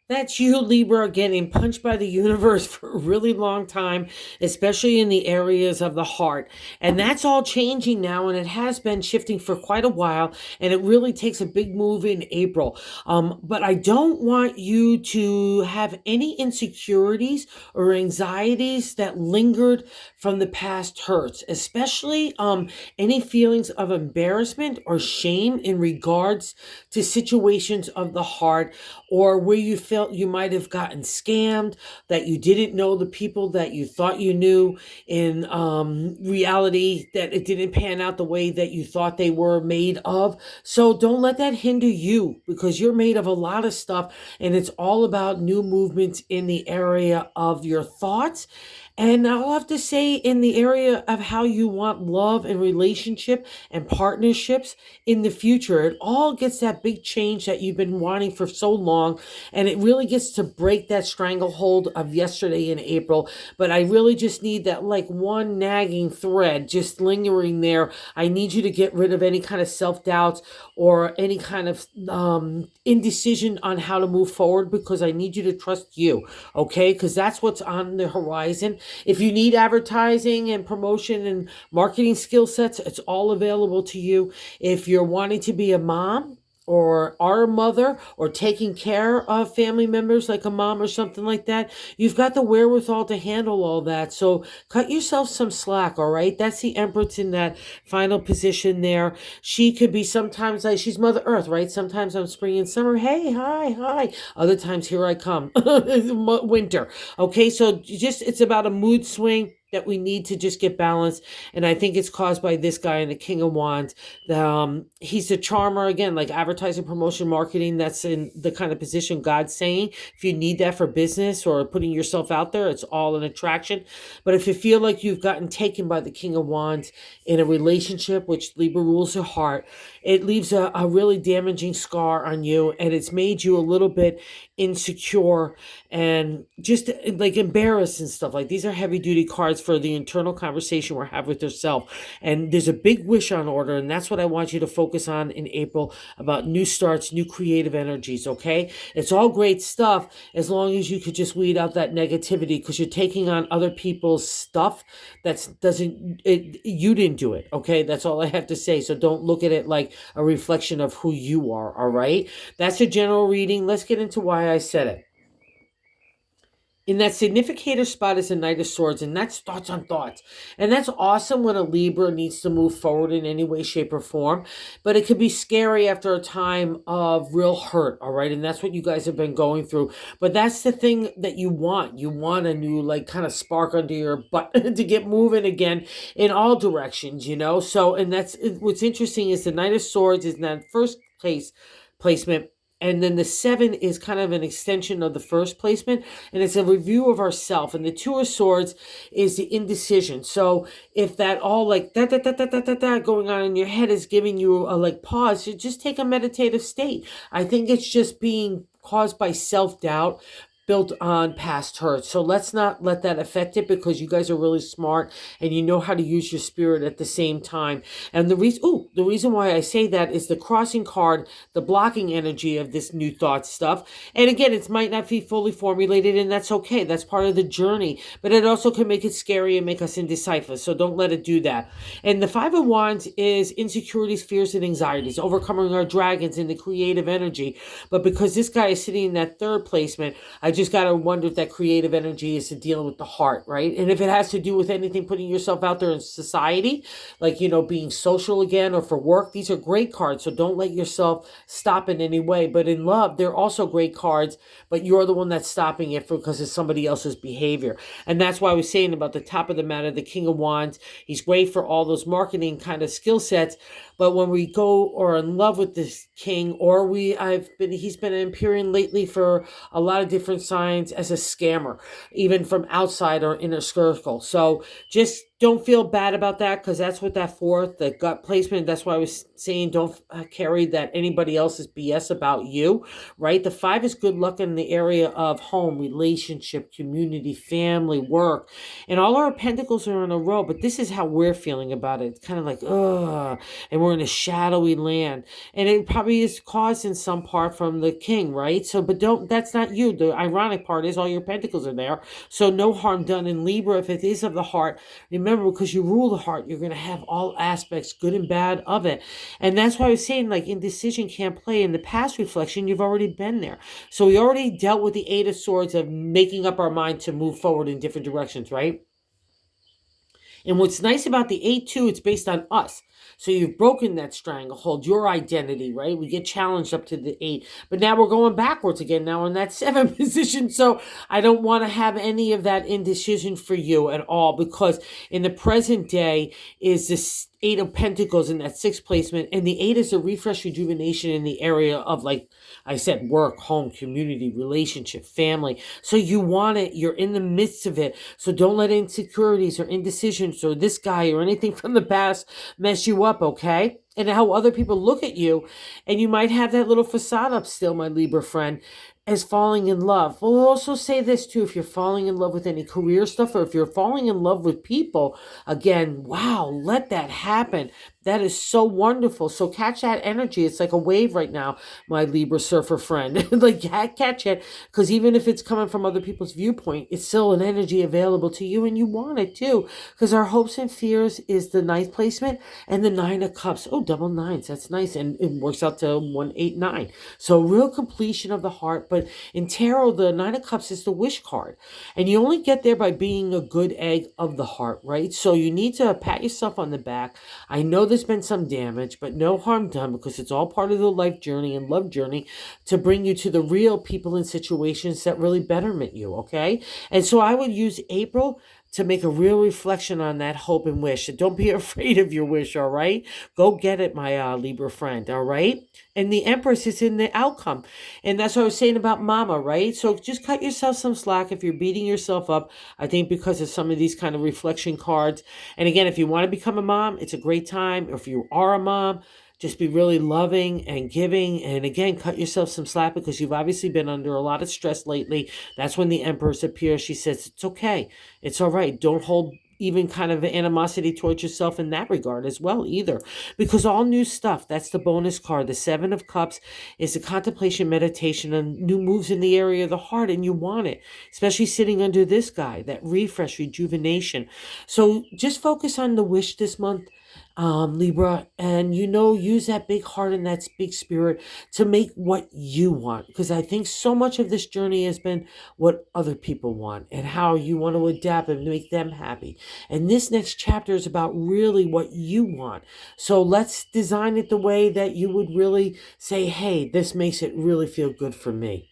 That's you, Libra, getting punched by the universe for a really long time, especially in the areas of the heart. And that's all changing now, and it has been shifting for quite a while. And it really takes a big move in April. But I don't want you to have any insecurities or anxieties that lingered from the past hurts, especially any feelings of embarrassment or shame in regards to situations of the heart, or where you felt you might have gotten scammed, that you didn't know the people that you thought you knew in reality, that it didn't pan out the way that you thought they were made of. So don't let that hinder you, because you're made of a lot of stuff, and it's all about new movements in the area of your thoughts. And I'll have to say, in the area of how you want love and relationship and partnerships in the future, it all gets that big change that you've been wanting for so long. And it really gets to break that stranglehold of yesterday in April. But I really just need that, like, one nagging thread just lingering there. I need you to get rid of any kind of self doubts or any kind of indecision on how to move forward, because I need you to trust you. Okay, because that's what's on the horizon. If you need advertising and promotion and marketing skill sets, it's all available to you. If you're wanting to be a mom or are a mother or taking care of family members like a mom or something like that, you've got the wherewithal to handle all that. So cut yourself some slack, all right? That's the Empress in that final position there. She could be sometimes like she's Mother Earth, right? Sometimes I'm spring and summer. Hey, hi, hi. Other times, here I come. Winter. Okay, so just it's about a mood swing that we need to just get balanced. And I think it's caused by this guy in the King of Wands. He's a charmer, again, like advertising, promotion, marketing. That's in the kind of position God's saying. If you need that for business or putting yourself out there, it's all an attraction. But if you feel like you've gotten taken by the King of Wands in a relationship, which Libra rules your heart, it leaves a really damaging scar on you, and it's made you a little bit insecure and just like embarrassed and stuff. Like, these are heavy duty cards for the internal conversation we're having with yourself. And there's a big wish on order, and that's what I want you to focus on in April, about new starts, new creative energies. Okay, it's all great stuff as long as you could just weed out that negativity, because you're taking on other people's stuff that's doesn't you didn't do it. Okay, that's all I have to say. So don't look at it like a reflection of who you are. All right, that's a general reading. Let's get into why I said it. In that significator spot is a Knight of Swords, and that's thoughts on thoughts. And that's awesome when a Libra needs to move forward in any way, shape, or form. But it could be scary after a time of real hurt, all right? And that's what you guys have been going through. But that's the thing that you want. You want a new, like, kind of spark under your butt to get moving again in all directions, you know? So, and that's what's interesting is the Knight of Swords is in that first place placement. And then the seven is kind of an extension of the first placement, and it's a review of ourself. And the Two of Swords is the indecision. So if that all like that going on in your head is giving you a like pause, you just take a meditative state. I think it's just being caused by self-doubt built on past hurts. So let's not let that affect it, because you guys are really smart and you know how to use your spirit at the same time. And the reason why I say that is the crossing card, the blocking energy of this new thought stuff. And again, it might not be fully formulated, and that's okay. That's part of the journey. But it also can make it scary and make us indecisive. So don't let it do that. And the Five of Wands is insecurities, fears, and anxieties, overcoming our dragons in the creative energy. But because this guy is sitting in that third placement, I just got to wonder if that creative energy is to deal with the heart, right? And if it has to do with anything, putting yourself out there in society, like, being social again, or for work, these are great cards. So don't let yourself stop in any way. But in love, they're also great cards, but you're the one that's stopping it because of somebody else's behavior. And that's why I was saying about the top of the matter, the King of Wands, he's great for all those marketing kind of skill sets. But when we go or in love with this king, or he's been appearing lately for a lot of different signs as a scammer, even from outside or inner circle. So just don't feel bad about that, because that's what that fourth, the gut placement, that's why I was saying don't carry that anybody else's BS about you, right? The five is good luck in the area of home, relationship, community, family, work, and all our pentacles are in a row, but this is how we're feeling about it. It's kind of like, ugh, and we're in a shadowy land, and it probably is caused in some part from the king, right? So, but don't, that's not you. The ironic part is all your pentacles are there, so no harm done in Libra. If it is of the heart, remember, because you rule the heart, you're going to have all aspects, good and bad, of it. And that's why I was saying, like, indecision can't play. In the past reflection, you've already been there. So we already dealt with the Eight of Swords of making up our mind to move forward in different directions, right? And what's nice about the 8 too, it's based on us. So you've broken that stranglehold, your identity, right? We get challenged up to the 8. But now we're going backwards again, now in that 7 position. So I don't want to have any of that indecision for you at all, because in the present day is this 8 of Pentacles in that 6th placement. And the 8 is a refresh, rejuvenation in the area of, like I said, work, home, community, relationship, family. So you want it. You're in the midst of it. So don't let insecurities or indecisions or this guy or anything from the past mess you up, okay? And how other people look at you. And you might have that little facade up still, my Libra friend, as falling in love. We'll also say this too, if you're falling in love with any career stuff, or if you're falling in love with people, again, wow, let that happen. That is so wonderful. So catch that energy. It's like a wave right now, my Libra surfer friend. Like, catch it, because even if it's coming from other people's viewpoint, it's still an energy available to you, and you want it too, because our hopes and fears is the 9th placement and the 9 of Cups. Oh, double nines. That's nice. And it works out to 189. So real completion of the heart. But in tarot, the 9 of Cups is the wish card. And you only get there by being a good egg of the heart, right? So you need to pat yourself on the back. I know there's been some damage, but no harm done, because it's all part of the life journey and love journey to bring you to the real people and situations that really betterment you, okay? And so I would use April to make a real reflection on that hope and wish. And don't be afraid of your wish, all right? Go get it, my Libra friend, all right? And the Empress is in the outcome. And that's what I was saying about mama, right? So just cut yourself some slack if you're beating yourself up, I think, because of some of these kind of reflection cards. And again, if you want to become a mom, it's a great time. Or if you are a mom, just be really loving and giving. And again, cut yourself some slack, because you've obviously been under a lot of stress lately. That's when the Empress appears. She says, it's okay. It's all right. Don't hold even kind of animosity towards yourself in that regard as well either, because all new stuff, that's the bonus card. The 7 of Cups is the contemplation, meditation, and new moves in the area of the heart, and you want it, especially sitting under this guy, that refresh, rejuvenation. So just focus on the wish this month, Libra, and use that big heart and that big spirit to make what you want, because I think so much of this journey has been what other people want and how you want to adapt and make them happy. And this next chapter is about really what you want. So let's design it the way that you would really say, hey, this makes it really feel good for me.